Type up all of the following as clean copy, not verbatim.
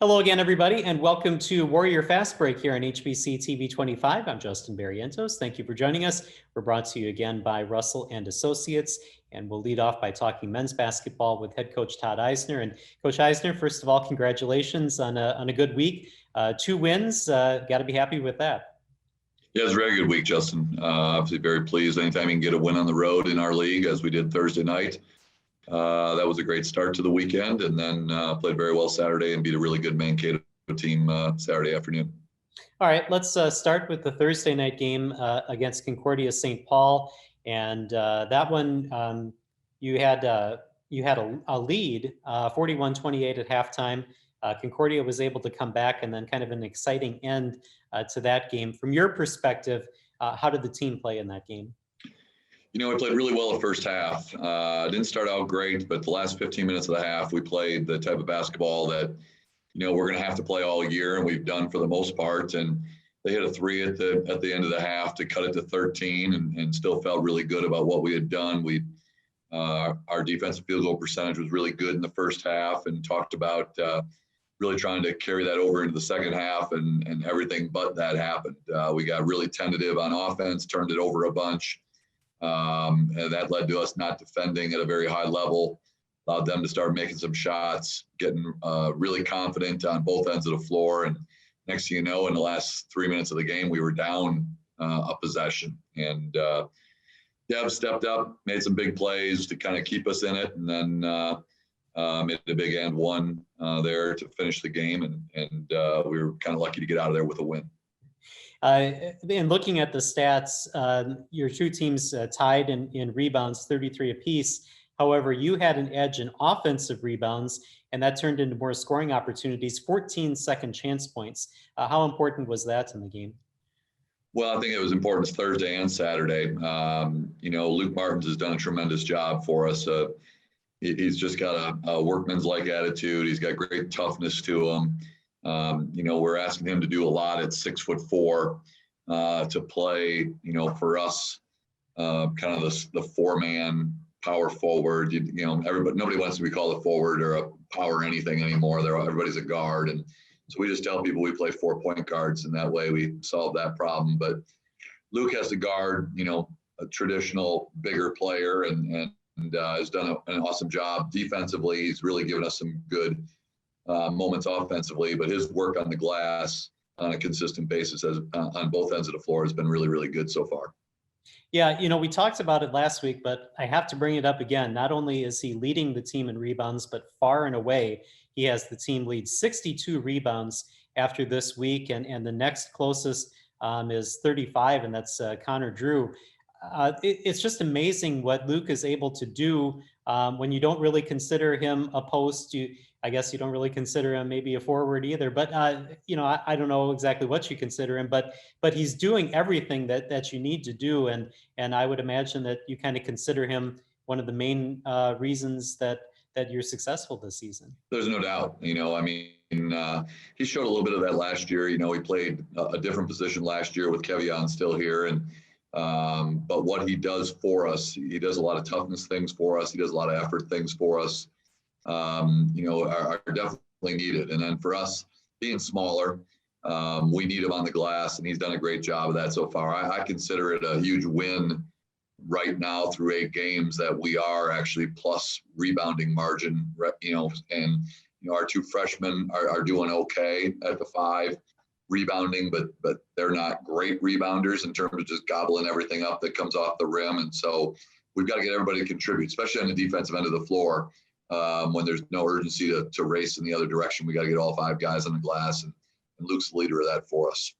Hello again, everybody, and welcome to Warrior Fast Break here on HBC TV 25. I'm Justin Barrientos. Thank you for joining us. We're brought to you again by Russell and Associates, and we'll lead off by talking men's basketball with head coach Todd Eisner. And Coach Eisner, first of all, congratulations on a good week. 2 wins. Got to be happy with that. Yeah, it's a very good week, Justin. Obviously very pleased. Anytime you can get a win on the road in our league, as we did Thursday night. That was a great start to the weekend, and then played very well Saturday and beat a really good Mankato team Saturday afternoon. All right, let's start with the Thursday night game against Concordia St. Paul, and that one you had a lead, 41-28 at halftime. Concordia was able to come back, and then kind of an exciting end to that game. From your perspective, how did the team play in that game? You know, we played really well the first half. Didn't start out great, but the last 15 minutes of the half, we played the type of basketball that, you know, we're going to have to play all year, and we've done for the most part. And they hit a 3 at the end of the half to cut it to 13, and still felt really good about what we had done. Our defensive field goal percentage was really good in the first half, and talked about really trying to carry that over into the second half, and everything but that happened. We got really tentative on offense, turned it over a bunch. And that led to us not defending at a very high level, allowed them to start making some shots, getting really confident on both ends of the floor. And next thing you know, in the last 3 minutes of the game, we were down a possession. And Deb stepped up, made some big plays to kind of keep us in it, and then made a big and one there to finish the game. And we were kind of lucky to get out of there with a win. And looking at the stats, your two teams tied in rebounds, 33 apiece. However, you had an edge in offensive rebounds, and that turned into more scoring opportunities, 14 second chance points. How important was that in the game? Well, I think it was important Thursday and Saturday. You know, Luke Martins has done a tremendous job for us. He's just got a workman's-like attitude. He's got great toughness to him. You know, we're asking him to do a lot at 6'4", to play, you know, for us, kind of the 4-man power forward. You know, nobody wants to be called a forward or a power anything anymore. Everybody's a guard. And so we just tell people we play 4-point guards, and that way we solve that problem. But Luke has to guard, you know, a traditional bigger player, and has done an awesome job defensively. He's really given us some good moments offensively, but his work on the glass on a consistent basis on both ends of the floor has been really, really good so far. Yeah, you know, we talked about it last week, but I have to bring it up again. Not only is he leading the team in rebounds, but far and away, he has the team lead 62 rebounds after this week, and the next closest is 35, and that's Connor Drew. It's just amazing what Luke is able to do when you don't really consider him a post. I guess you don't really consider him maybe a forward either, but you know, I don't know exactly what you consider him, but he's doing everything that you need to do, and I would imagine that you kind of consider him one of the main reasons that you're successful this season. There's no doubt. You know, I mean, he showed a little bit of that last year. You know, he played a different position last year with Kevion still here, and but what he does for us, he does a lot of toughness things for us. He does a lot of effort things for us. You know, are definitely needed. And then for us being smaller, we need him on the glass, and he's done a great job of that so far. I consider it a huge win right now through 8 games that we are actually plus rebounding margin, you know, and, you know, our 2 freshmen are doing okay at the 5 rebounding, but they're not great rebounders in terms of just gobbling everything up that comes off the rim. And so we've got to get everybody to contribute, especially on the defensive end of the floor. When there's no urgency to race in the other direction, we got to get all 5 guys on the glass, and Luke's the leader of that for us.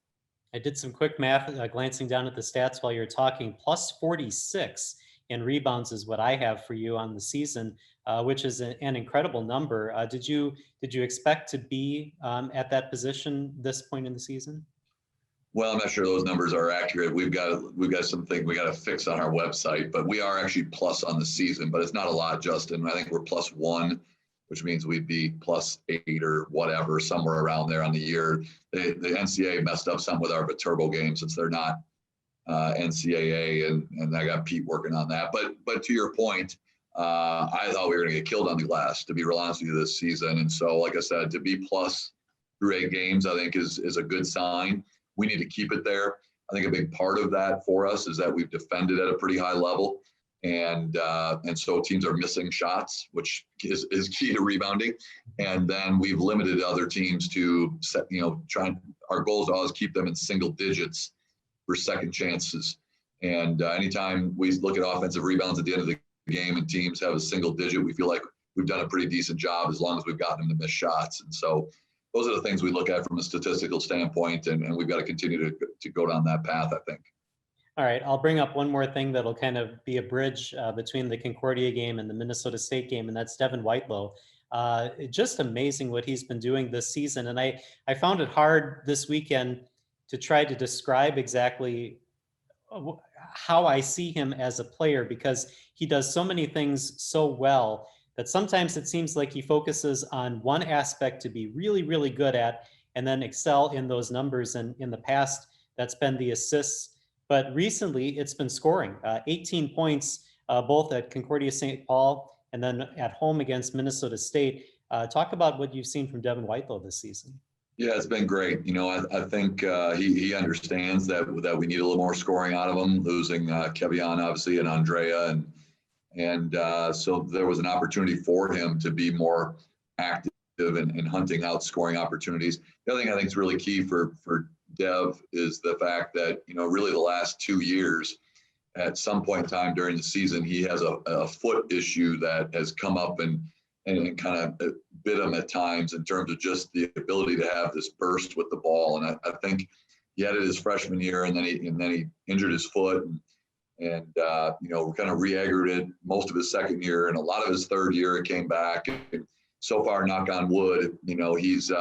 I did some quick math, glancing down at the stats while you're talking. Plus 46 in rebounds is what I have for you on the season, which is an incredible number. Did you expect to be at that position this point in the season? Well, I'm not sure those numbers are accurate. We've got something we got to fix on our website, but we are actually plus on the season, but it's not a lot, Justin. I think we're +1, which means we'd be +8 or whatever, somewhere around there on the year. The NCAA messed up something with our Viterbo game since they're not NCAA, and I got Pete working on that. But to your point, I thought we were going to get killed on the glass, to be real honest with you, this season. And so, like I said, to be plus through 8 games, I think is a good sign. We need to keep it there. I think a big part of that for us is that we've defended at a pretty high level. And so teams are missing shots, which is key to rebounding. And then we've limited other teams to set, our goal is to always keep them in single digits for second chances. And anytime we look at offensive rebounds at the end of the game and teams have a single digit, we feel like we've done a pretty decent job as long as we've gotten them to miss shots. And so those are the things we look at from a statistical standpoint, and we've got to continue to go down that path, I think. All right, I'll bring up one more thing that'll kind of be a bridge between the Concordia game and the Minnesota State game, and that's Devin Whitlow. Just amazing what he's been doing this season. And I found it hard this weekend to try to describe exactly how I see him as a player, because he does so many things so well that sometimes it seems like he focuses on one aspect to be really, really good at and then excel in those numbers. And in the past, that's been the assists. But recently, it's been scoring 18 points, both at Concordia St. Paul and then at home against Minnesota State. Talk about what you've seen from Devin Whitlow this season. Yeah, it's been great. I think he understands that we need a little more scoring out of him, losing Kevion, obviously, and Andrea. And so there was an opportunity for him to be more active and hunting out scoring opportunities. The other thing I think is really key for Dev is the fact that, really the last 2 years, at some point in time during the season, he has a foot issue that has come up and kind of bit him at times in terms of just the ability to have this burst with the ball. And I think he had it his freshman year, and then he injured his foot, and kind of re-aggravated most of his second year, and a lot of his third year it came back. And so far, knock on wood, he's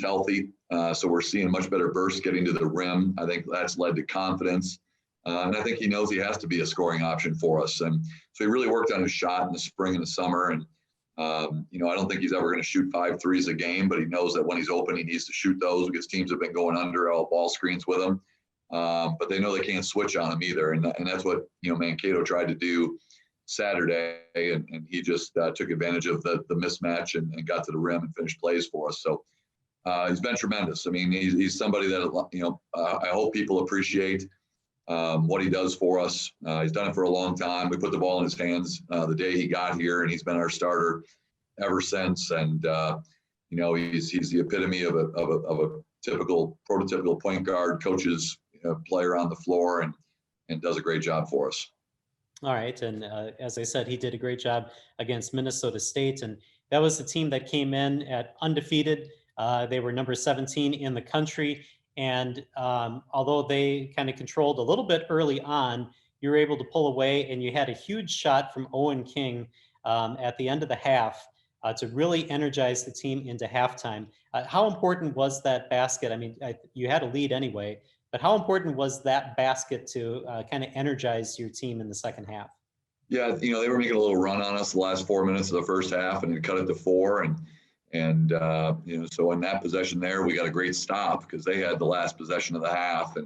healthy. So we're seeing much better bursts getting to the rim. I think that's led to confidence. And I think he knows he has to be a scoring option for us. And so he really worked on his shot in the spring and the summer. And, I don't think he's ever going to shoot 5 threes a game, but he knows that when he's open, he needs to shoot those, because teams have been going under all ball screens with him. But they know they can't switch on him either. And that's what, Mankato tried to do Saturday. And he just took advantage of the mismatch and got to the rim and finished plays for us. So he's been tremendous. I mean, he's somebody that, I hope people appreciate what he does for us. He's done it for a long time. We put the ball in his hands the day he got here, and he's been our starter ever since. And he's the epitome of a typical prototypical point guard, coaches player on the floor, and does a great job for us. All right, and as I said, he did a great job against Minnesota State, and that was the team that came in at undefeated. They were number 17 in the country. And although they kind of controlled a little bit early on, you were able to pull away, and you had a huge shot from Owen King at the end of the half to really energize the team into halftime. How important was that basket? I mean, you had a lead anyway, but how important was that basket to kind of energize your team in the second half? Yeah, they were making a little run on us the last 4 minutes of the first half, and it cut it to 4. And so in that possession there, we got a great stop because they had the last possession of the half.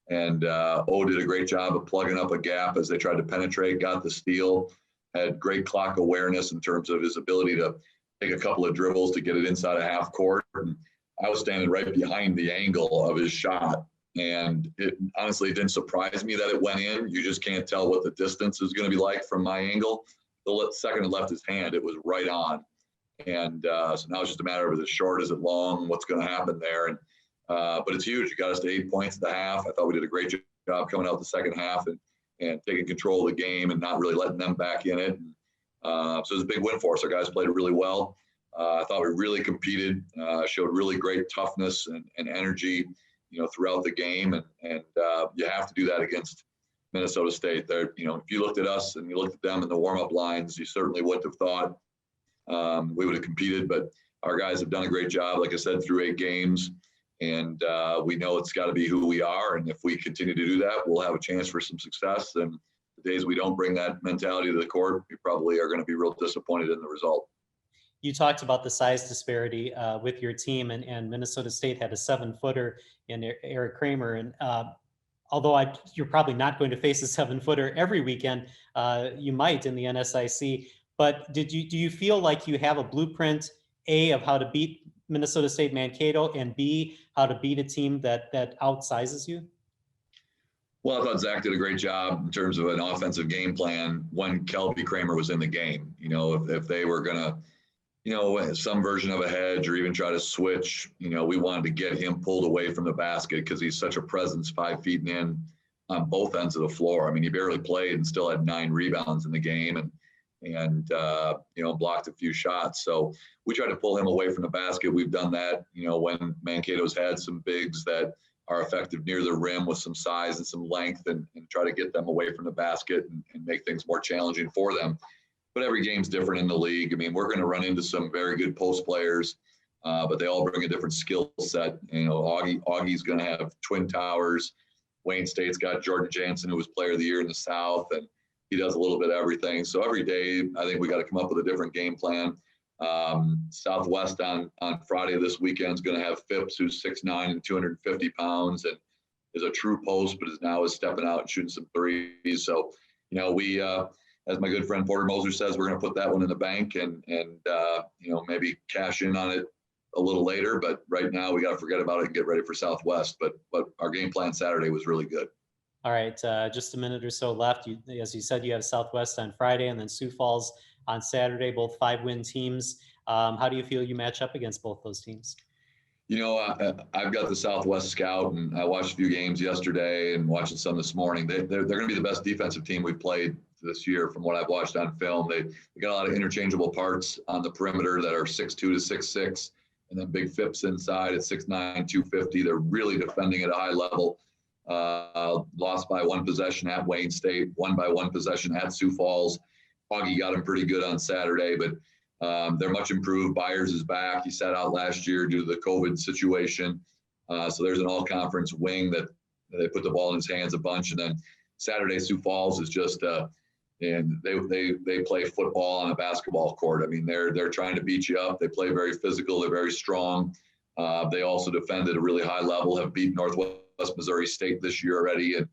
And O did a great job of plugging up a gap as they tried to penetrate, got the steal, had great clock awareness in terms of his ability to take a couple of dribbles to get it inside a half court. And I was standing right behind the angle of his shot. And it honestly didn't surprise me that it went in. You just can't tell what the distance is going to be like from my angle. The second it left his hand, it was right on. And so now it's just a matter of is it short, is it long, what's going to happen there. And but it's huge. You got us to 8 points at the half. I thought we did a great job coming out the second half and taking control of the game and not really letting them back in it. And, so it was a big win for us. Our guys played really well. I thought we really competed, showed really great toughness and energy, throughout the game. And you have to do that against Minnesota State. They're, if you looked at us and you looked at them in the warm-up lines, you certainly wouldn't have thought we would have competed, but our guys have done a great job, like I said, through 8 games. And we know it's got to be who we are. And if we continue to do that, we'll have a chance for some success. And the days we don't bring that mentality to the court, we probably are going to be real disappointed in the result. You talked about the size disparity with your team, and Minnesota State had a 7-footer in Eric Kramer. And although you're probably not going to face a 7-footer every weekend, you might in the NSIC. But do you feel like you have a blueprint, of how to beat Minnesota State Mankato, and B, how to beat a team that outsizes you? Well, I thought Zach did a great job in terms of an offensive game plan when Kelby Kramer was in the game. If they were going to, some version of a hedge or even try to switch, we wanted to get him pulled away from the basket because he's such a presence 5 feet in on both ends of the floor. I mean, he barely played and still had 9 rebounds in the game and blocked a few shots. So we tried to pull him away from the basket. We've done that, when Mankato's had some bigs that are effective near the rim with some size and some length and try to get them away from the basket and make things more challenging for them. But every game's different in the league. I mean, we're going to run into some very good post players, but they all bring a different skill set. Augie's going to have twin towers. Wayne State's got Jordan Jansen, who was player of the year in the South, and he does a little bit of everything. So every day, I think we got to come up with a different game plan. Southwest on Friday this weekend is going to have Phipps, who's 6'9" and 250 pounds and is a true post, but is stepping out and shooting some threes. So, we, as my good friend Porter Moser says, we're going to put that one in the bank and maybe cash in on it a little later. But right now we got to forget about it and get ready for Southwest. But our game plan Saturday was really good. All right, just a minute or so left. As you said, you have Southwest on Friday and then Sioux Falls on Saturday, both 5-win teams. How do you feel you match up against both those teams? I've got the Southwest scout, and I watched a few games yesterday and watching some this morning. They're going to be the best defensive team we've played this year from what I've watched on film. They got a lot of interchangeable parts on the perimeter that are 6'2" to 6'6", and then big Phipps inside at 6'9", 250. They're really defending at a high level. Lost by 1 possession at Wayne State, won by 1 possession at Sioux Falls. Augie got him pretty good on Saturday, but they're much improved. Byers is back. He sat out last year due to the COVID situation. So there's an all-conference wing that they put the ball in his hands a bunch. And then Saturday, Sioux Falls is just and they play football on a basketball court. I mean, they're trying to beat you up. They play very physical. They're very strong. They also defend at a really high level, have beat Northwest Missouri State this year already. And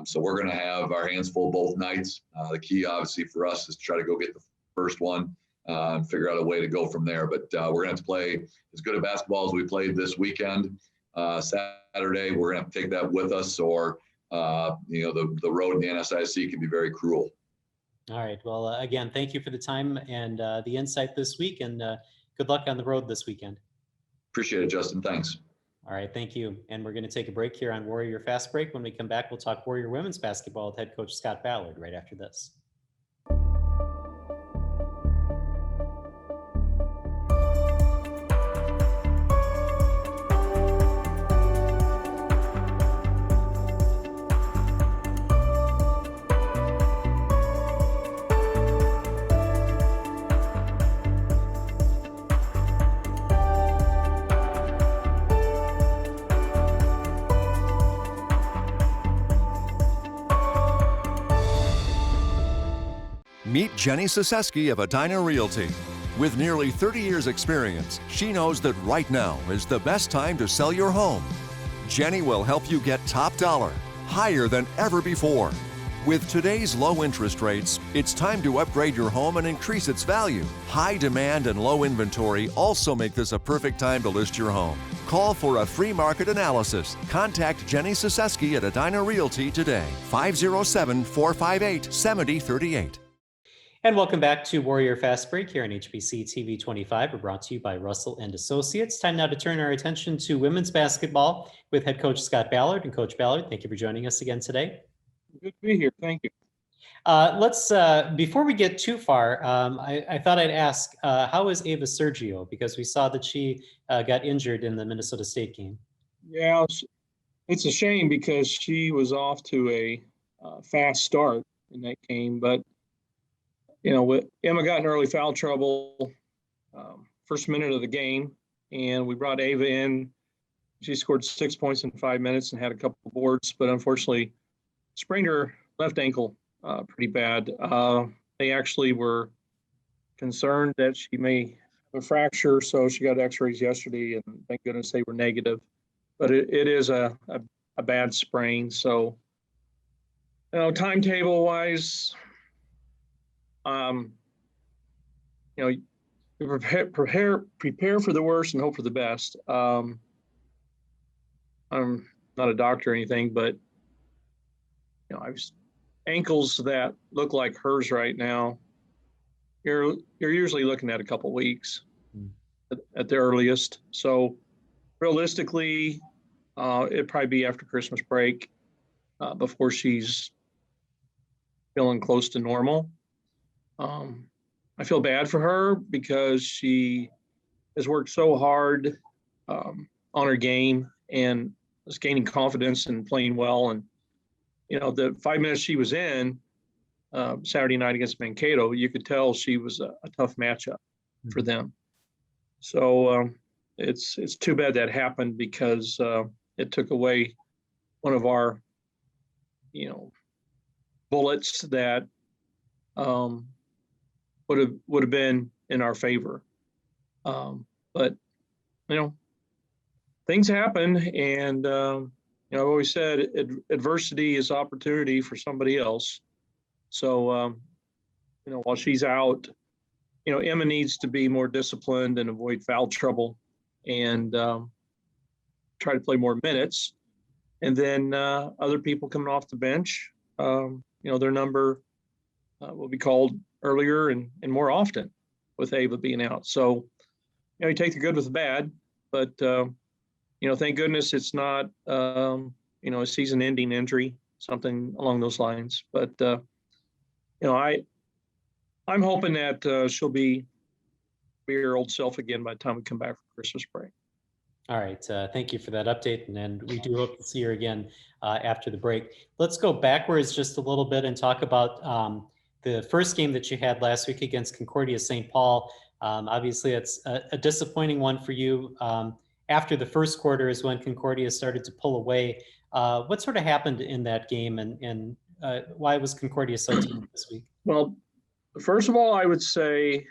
so we're going to have our hands full both nights. The key, obviously, for us is to try to go get the first one and figure out a way to go from there. But we're going to have to play as good a basketball as we played this weekend. Saturday, we're going to have to take that with us, or the road in the NSIC can be very cruel. All right. Well, again, thank you for the time and the insight this week, and good luck on the road this weekend. Appreciate it, Justin. Thanks. All right. Thank you. And we're going to take a break here on Warrior Fast Break. When we come back, we'll talk Warrior women's basketball with head coach Scott Ballard right after this. Meet Jenny Siseski of Edina Realty. With nearly 30 years' experience, she knows that right now is the best time to sell your home. Jenny will help you get top dollar, higher than ever before. With today's low interest rates, it's time to upgrade your home and increase its value. High demand and low inventory also make this a perfect time to list your home. Call for a free market analysis. Contact Jenny Siseski at Edina Realty today, 507-458-7038. And welcome back to Warrior Fast Break here on HBC TV 25. We're brought to you by Russell and Associates. Time now to turn our attention to women's basketball with head coach Scott Ballard. And Coach Ballard, thank you for joining us again today. Good to be here. Thank you. Let's before we get too far, I thought I'd ask, how is Ava Sergio? Because we saw that she got injured in the Minnesota State game. Yeah, it's a shame because she was off to a fast start in that game, but Emma got in early foul trouble first minute of the game, and we brought Ava in. She scored 6 points in 5 minutes and had a couple of boards, but unfortunately sprained her left ankle pretty bad. They actually were concerned that she may have a fracture, so she got x-rays yesterday, and thank goodness they were negative. But it is a bad sprain. So, timetable-wise, prepare for the worst and hope for the best. I'm not a doctor or anything, but I've ankles that look like hers right now. You're usually looking at a couple weeks at the earliest. So realistically, it'd probably be after Christmas break before she's feeling close to normal. I feel bad for her because she has worked so hard on her game and is gaining confidence and playing well. And, the 5 minutes she was in Saturday night against Mankato, you could tell she was a tough matchup for them. So it's too bad that happened because it took away one of our, bullets that would have been in our favor. But things happen, and I've always said adversity is opportunity for somebody else. So while she's out, Emma needs to be more disciplined and avoid foul trouble, and try to play more minutes. And then other people coming off the bench, their number will be called earlier and more often with Ava being out. So, you take the good with the bad, but, thank goodness it's not, a season-ending injury, something along those lines. But, I'm hoping that she'll be her old self again by the time we come back from Christmas break. All right. Thank you for that update. And we do hope to see her again after the break. Let's go backwards just a little bit and talk about the first game that you had last week against Concordia St. Paul. Obviously, it's a disappointing one for you. After the first quarter is when Concordia started to pull away. What sort of happened in that game, and why was Concordia so tough this week? Well, first of all, I would say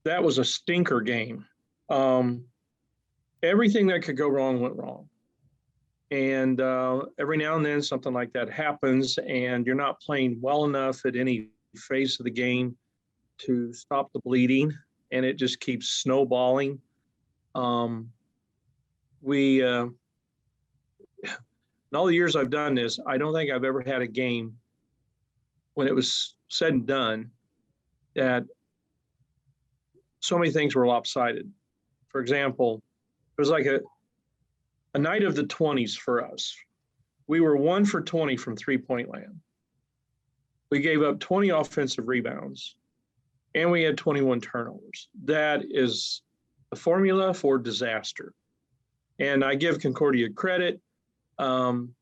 that was a stinker game. Everything that could go wrong went wrong. And every now and then something like that happens, and you're not playing well enough at any phase of the game to stop the bleeding, and it just keeps snowballing. In all the years I've done this, I don't think I've ever had a game when it was said and done that so many things were lopsided. For example, it was like a night of the 20s for us. We were 1 for 20 from three-point land. We gave up 20 offensive rebounds, and we had 21 turnovers. That is a formula for disaster. And I give Concordia credit. Watching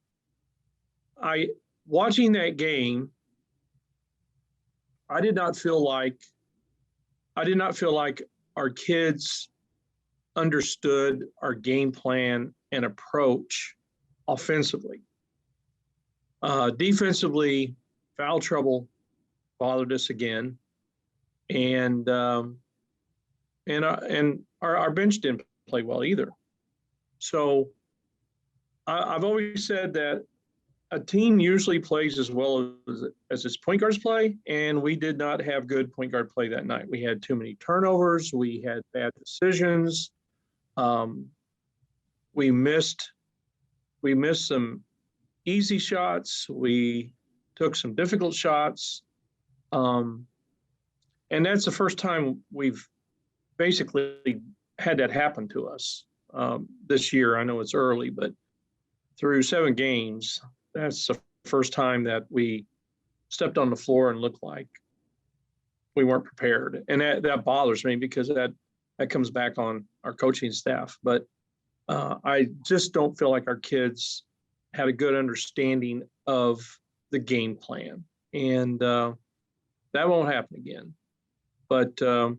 that game, I did not feel like our kids understood our game plan and approach offensively. Defensively, foul trouble bothered us again, and our bench didn't play well either. So I've always said that a team usually plays as well as its point guards play, and we did not have good point guard play that night. We had too many turnovers. We had bad decisions. We missed some easy shots. We took some difficult shots. And that's the first time we've basically had that happen to us this year. I know it's early, but through 7 games, that's the first time that we stepped on the floor and looked like we weren't prepared. And that bothers me because that comes back on our coaching staff. But I just don't feel like our kids had a good understanding of the game plan. And that won't happen again. But, and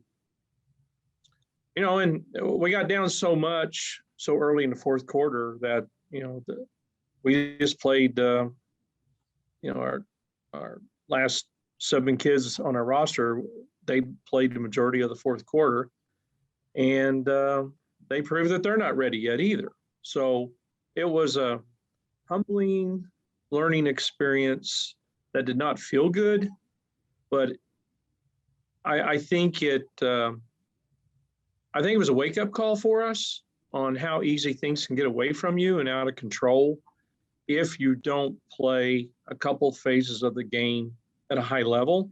we got down so much so early in the fourth quarter that, we just played, our last 7 kids on our roster, they played the majority of the fourth quarter, and they proved that they're not ready yet either. So it was a humbling learning experience that did not feel good, but I think it was a wake-up call for us on how easy things can get away from you and out of control if you don't play a couple phases of the game at a high level.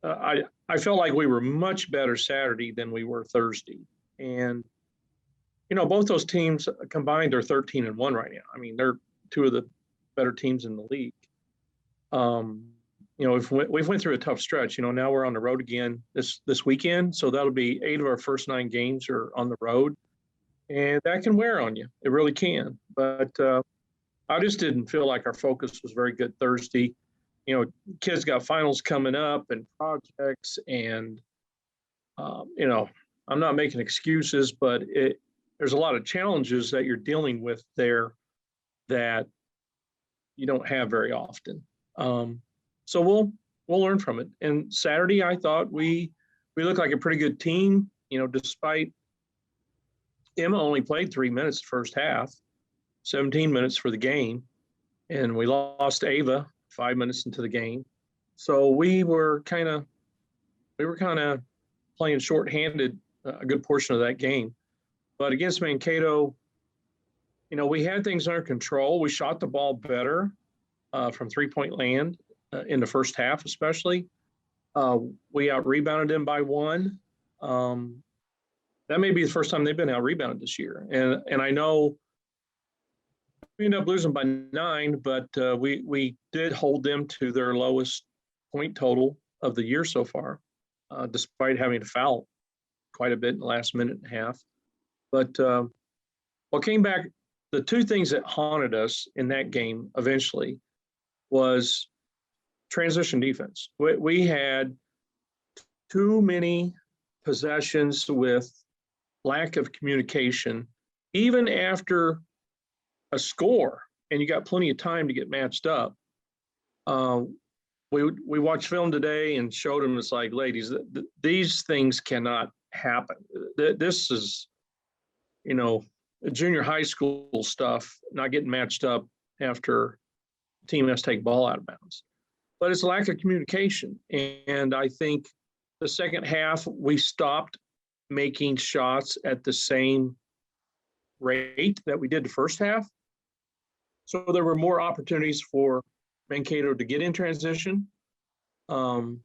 I felt like we were much better Saturday than we were Thursday. And, both those teams combined are 13-1 right now. I mean, they're two of the better teams in the league. We've went through a tough stretch. Now we're on the road again this weekend. So that'll be 8 of our first 9 games are on the road. And that can wear on you. It really can. But I just didn't feel like our focus was very good Thursday. Kids got finals coming up and projects, and I'm not making excuses, but there's a lot of challenges that you're dealing with there that you don't have very often. So we'll learn from it. And Saturday, I thought we looked like a pretty good team. Despite Emma only played 3 minutes the first half, 17 minutes for the game, and we lost Ava 5 minutes into the game. So we were kind of playing shorthanded a good portion of that game. But against Mankato, we had things under control. We shot the ball better from three-point land in the first half, especially. We out-rebounded them by 1. That may be the first time they've been out-rebounded this year. And I know we ended up losing by 9, but we did hold them to their lowest point total of the year so far, despite having to foul quite a bit in the last minute and a half. But what came back, the two things that haunted us in that game eventually was transition defense. We had too many possessions with lack of communication, even after a score, and you got plenty of time to get matched up. We watched film today and showed them, it's like, ladies, these things cannot happen. This is, junior high school stuff, not getting matched up after the team has to take ball out of bounds. But it's lack of communication. And I think the second half, we stopped making shots at the same rate that we did the first half. So there were more opportunities for Mankato to get in transition. And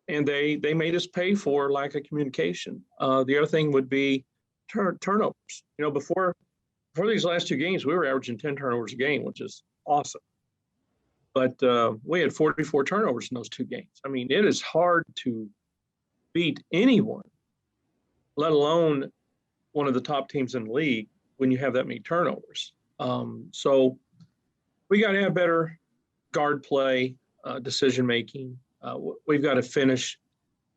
they made us pay for lack of communication. The other thing would be turnovers. Before these last 2 games, we were averaging 10 turnovers a game, which is awesome. But we had 44 turnovers in those 2 games. I mean, it is hard to beat anyone, let alone one of the top teams in the league, when you have that many turnovers. So we got to have better guard play, decision-making. We've got to finish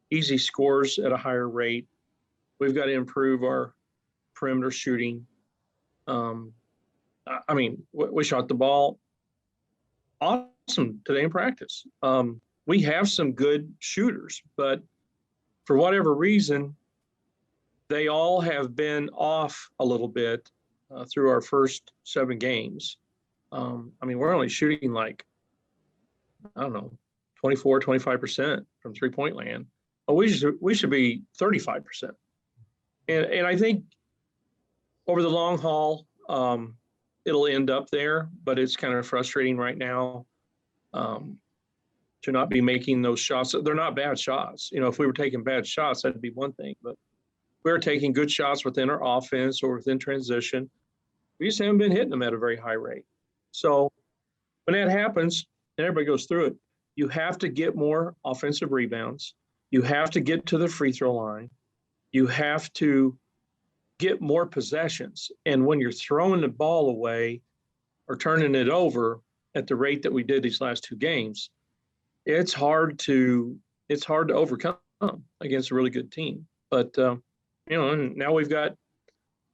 easy scores at a higher rate. We've got to improve our perimeter shooting. We shot the ball awesome today in practice. We have some good shooters, but for whatever reason, they all have been off a little bit through our first 7 games. We're only shooting 24, 25% from three-point land. We should be 35%. And I think over the long haul, it'll end up there, but it's kind of frustrating right now to not be making those shots. They're not bad shots. If we were taking bad shots, that'd be one thing, but we're taking good shots within our offense or within transition. We just haven't been hitting them at a very high rate. So when that happens, and everybody goes through it, you have to get more offensive rebounds. You have to get to the free throw line. You have to get more possessions. And when you're throwing the ball away or turning it over at the rate that we did these last 2 games, it's hard to overcome against a really good team. But and now we've got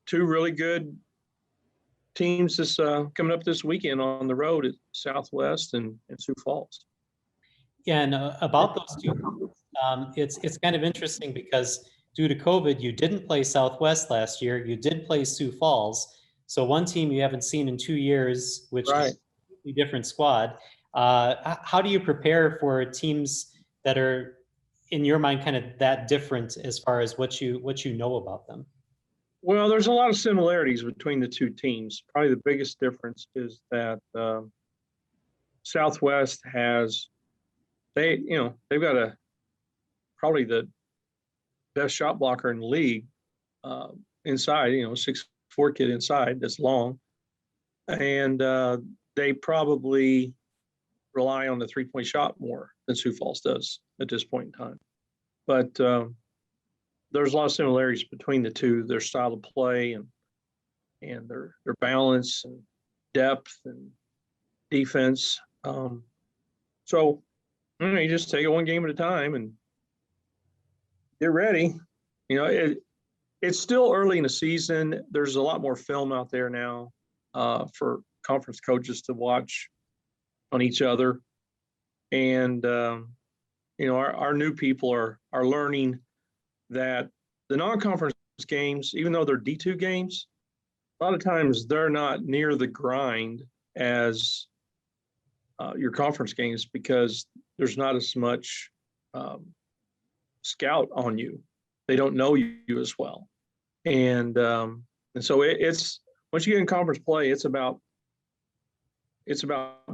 2 really good teams this coming up this weekend on the road at Southwest and Sioux Falls. Yeah, and about those 2, it's kind of interesting because due to COVID, you didn't play Southwest last year. You did play Sioux Falls. So one team you haven't seen in 2 years, which right. is a different squad. How do you prepare for teams that are, in your mind, kind of that different as far as what you know about them? Well, there's a lot of similarities between the two teams. Probably the biggest difference is that Southwest they've got probably the best shot blocker in the league inside. 6'4" kid inside that's long, and they probably rely on the 3-point shot more than Sioux Falls does at this point in time. But there's a lot of similarities between the two, their style of play and their balance and depth and defense. So you just take it one game at a time and get ready. It's still early in the season. There's a lot more film out there now for conference coaches to watch on each other. And, our new people are learning that the non-conference games, even though they're D2 games, a lot of times they're not near the grind as your conference games because there's not as much scout on you. They don't know you as well. And so it's once you get in conference play, it's about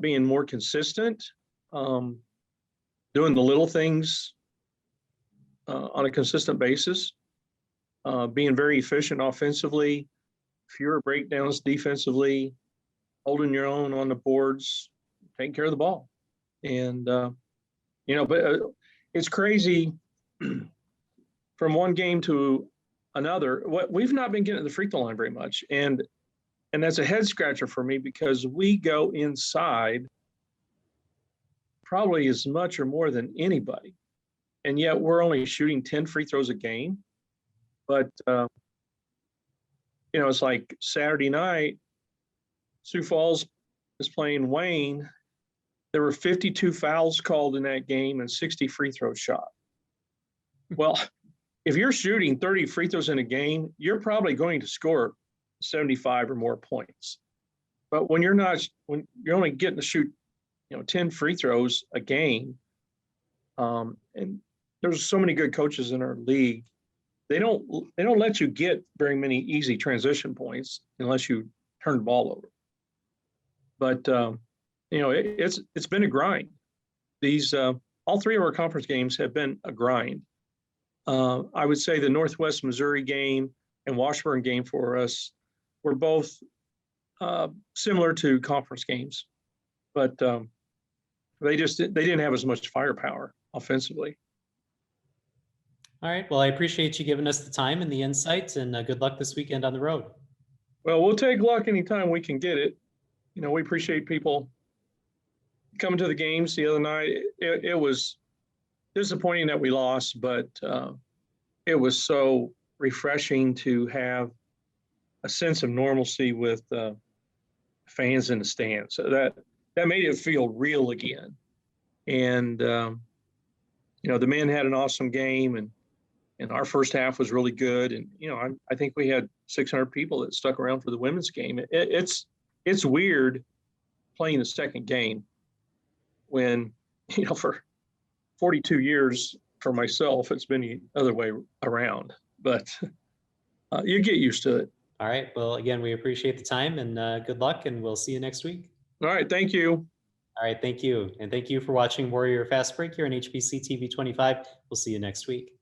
being more consistent, doing the little things on a consistent basis, being very efficient offensively, fewer breakdowns defensively, holding your own on the boards, taking care of the ball. And, but it's crazy from one game to another. We've not been getting to the free throw line very much. And that's a head scratcher for me because we go inside probably as much or more than anybody. And yet we're only shooting 10 free throws a game. But, it's like Saturday night, Sioux Falls is playing Wayne. There were 52 fouls called in that game and 60 free throws shot. Well, if you're shooting 30 free throws in a game, you're probably going to score 75 or more points. But when you're only getting to shoot, 10 free throws a game, and there's so many good coaches in our league, they don't let you get very many easy transition points unless you turn the ball over. But it's been a grind. These all three of our conference games have been a grind. I would say the Northwest Missouri game and Washburn game for us were both similar to conference games, but they didn't have as much firepower offensively. All right. Well, I appreciate you giving us the time and the insights, and good luck this weekend on the road. Well, we'll take luck anytime we can get it. We appreciate people coming to the games the other night. It was disappointing that we lost, but it was so refreshing to have a sense of normalcy with fans in the stands. So that made it feel real again. And the men had an awesome game, and our first half was really good. And I think we had 600 people that stuck around for the women's game. It's weird playing the second game when for 42 years for myself, it's been the other way around, but you get used to it. All right. Well, again, we appreciate the time and good luck, and we'll see you next week. All right. Thank you. All right. Thank you. And thank you for watching Warrior Fast Break here on HBC TV 25. We'll see you next week.